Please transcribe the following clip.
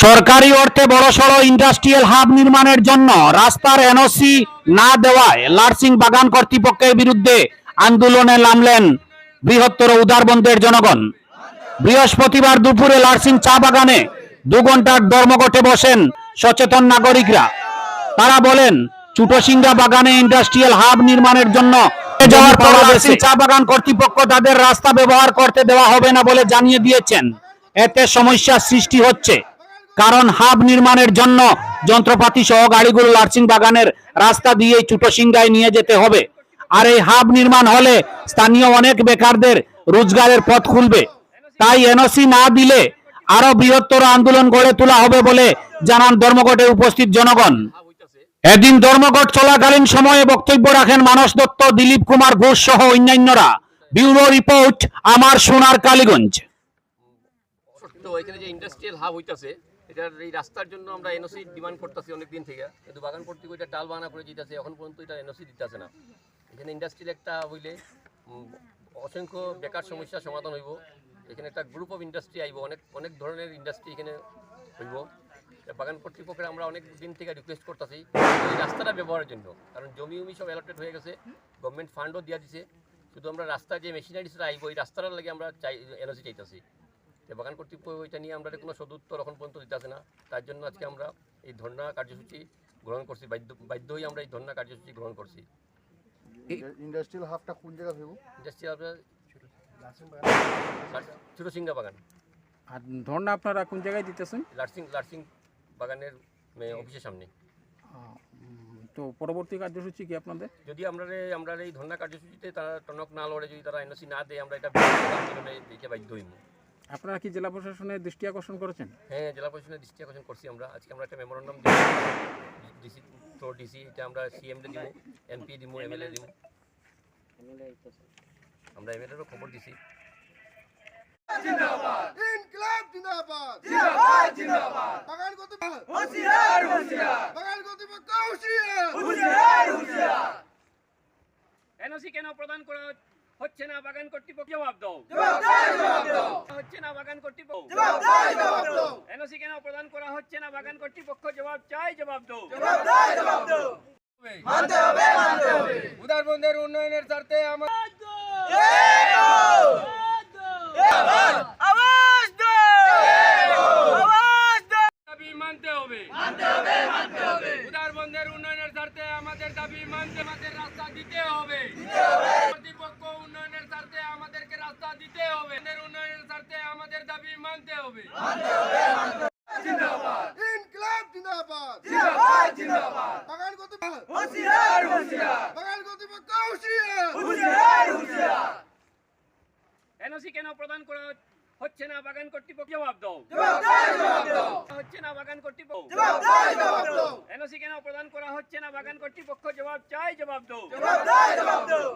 সরকারি অর্থে বড়সড় ইন্ডাস্ট্রিয়াল হাব নির্মাণের জন্য রাস্তার এনওসি না দেওয়ায় লারসিং বাগান কর্তৃপক্ষের বিরুদ্ধে আন্দোলনে নামলেন বৃহত্তর উদারবন্দের জনগণ। বৃহস্পতিবার দুপুরে লারসিং চা বাগানে 2 ঘন্টার ধর্মঘটে বসেন সচেতন নাগরিকরা। তারা বলেন, চুটোসিঙ্গা বাগানে ইন্ডাস্ট্রিয়াল হাব নির্মাণের জন্য যাওয়ার পর লারসিং চা বাগান কর্তৃপক্ষ তাদের রাস্তা ব্যবহার করতে দেওয়া হবে না বলে জানিয়ে দিয়েছেন। এতে সমস্যার সৃষ্টি হচ্ছে, কারণ হাব নির্মাণের জন্য যন্ত্রপাতি সহ গাড়িগুলো লারসিং বাগানের রাস্তা দিয়ে চুটোসিঙ্গায় নিয়ে যেতে হবে। আর এই হাব নির্মাণ হলে স্থানীয় অনেক বেকারদের রোজগারের পথ খুলবে। তাই এনওসি না দিলে আরো বৃহত্তর আন্দোলন গড়ে তোলা হবে বলে জানান ধর্মঘটে উপস্থিত জনগণ। এদিন ধর্মঘট চলাকালীন সময়ে বক্তব্য রাখেন মানস দত্ত, দিলীপ কুমার ঘোষ সহ অন্যান্যরা। ব্যুরো রিপোর্ট, আমার সোনার কালীগঞ্জ। তো এখানে যে ইন্ডাস্ট্রিয়াল হাব হইতাছে, এটার এই রাস্তার জন্য আমরা এনওসি ডিমান্ড করতেছি অনেক দিন থেকে, কিন্তু বাগান কর্তৃপক্ষ এটা টাল বাহানা করে দিতেছে, এখন পর্যন্ত এটা এনওসি দিতেছে না। এখানে ইন্ডাস্ট্রিয়াল একটা হইলে অসংখ্য বেকার সমস্যার সমাধান হইব। এখানে একটা গ্রুপ অফ ইন্ডাস্ট্রি আইব, অনেক ধরনের ইন্ডাস্ট্রি এখানে হইব। বাগান কর্তৃপক্ষের আমরা অনেক দিন থেকে রিকোয়েস্ট করতেছি এই রাস্তাটা ব্যবহারের জন্য, কারণ জমি সব অ্যালটেড হয়ে গেছে, গভর্নমেন্ট ফান্ডও দেওয়া দিছে। শুধু আমরা রাস্তা যে মেশিনারিসটা আইব, এই রাস্তাটার লাগে আমরা এনওসি চাইতেছি। বাগান কর্তৃপক্ষ ওইটা নিয়ে আমরা কোনো সদুত্তর এখন পর্যন্ত দিতেছে না। তার জন্য আজকে আমরা এই ধর্ণা কার্যসূচি গ্রহণ করছি, বাধ্য হয়ে আমরা এই ধর্ণা কার্যসূচি গ্রহণ করছি। ইন্ডাস্ট্রিয়াল হাবটা কোন জায়গা ভেবো? ইন্ডাস্ট্রিয়াল চুটোসিঙ্গা বাগান। আর ধর্ণা আপনারা কোন জায়গায় দিতেছেন? লারসিং বাগানের অফিসের সামনে। তো পরবর্তী কার্যসূচি কি আপনাদের? যদি আমরা এই ধর্ণা কার্যসূচিতে তারা টনক না লড়ে, যদি তারা এনওসি না দেয়, আমরা এটা দিতে বাধ্য হইব। আপনারা কি জেলা প্রশাসনের দৃষ্টি আকর্ষণ করেছেন? হ্যাঁ, জেলা প্রশাসনের দৃষ্টি আকর্ষণ করছি আমরা। আজকে আমরা একটা মেমোরান্ডাম ডিসি এটা আমরা সিএম দিব, এমপি দিব, এমএলএ দিব, আমরা এমএলএরও খবর দিছি। ইনকিলাব জিন্দাবাদ, জিন্দাবাদ জিন্দাবাদ। বাগান কর্তৃপক্ষ হুঁশিয়ার, হুঁশিয়ার। বাগান কর্তৃপক্ষ হুঁশিয়ার, হুঁশিয়ার, হুঁশিয়ার। এনওসি কেন প্রদান করা হচ্ছে না বাগান কর্তৃপক্ষ? জবাব দাও, জবাব দাও, জবাব দাও। হচ্ছে না বাগান কর্তৃপক্ষ? জবাব দাও, জবাব দাও। এনওসি কেন প্রদান করা হচ্ছে না বাগান কর্তৃপক্ষ? জবাব চাই, জবাব দাও, জবাব দাও, জবাব দাও। মানতে হবে, মানতে হবে। উদারবন্দের উন্নয়নের স্বার্থে আমার আওয়াজ দাও, আওয়াজ দাও। দাবি মানতে হবে, মানতে হবে, মানতে হবে। উদারবন্দের উন্নয়নের স্বার্থে আমাদের দাবি মানতে, আমাদের রাস্তা দিতে হবে, দিতে হবে। কর্তৃপক্ষ উন্নয়নের স্বার্থে আমাদেরকে রাস্তা দিতে হবে, উন্নয়নের স্বার্থে আমাদের দাবি মানতে হবে, মানতে হবে, মানতে হবে। জিন্দাবাদ, ইনকিলাব জিন্দাবাদ, জিন্দাবাদ জিন্দাবাদ। বাগান কর্তৃপক্ষ হুঁশিয়ার, হুঁশিয়ার। বাগান কর্তৃপক্ষ হুঁশিয়ার, হুঁশিয়ার, হুঁশিয়ার। এনওসি কেন প্রদান করা হচ্ছে না বাগান কর্তৃপক্ষ? জবাব দাও, জবাব দাও, জবাব দাও। হচ্ছে না বাগান কর্তৃপক্ষ? জবাব দাও, জবাব দাও। এনওসি কেন প্রদান করা হচ্ছে না বাগান কর্তৃপক্ষ? জবাব চাই, জবাব দাও, জবাব দাও, জবাব দাও।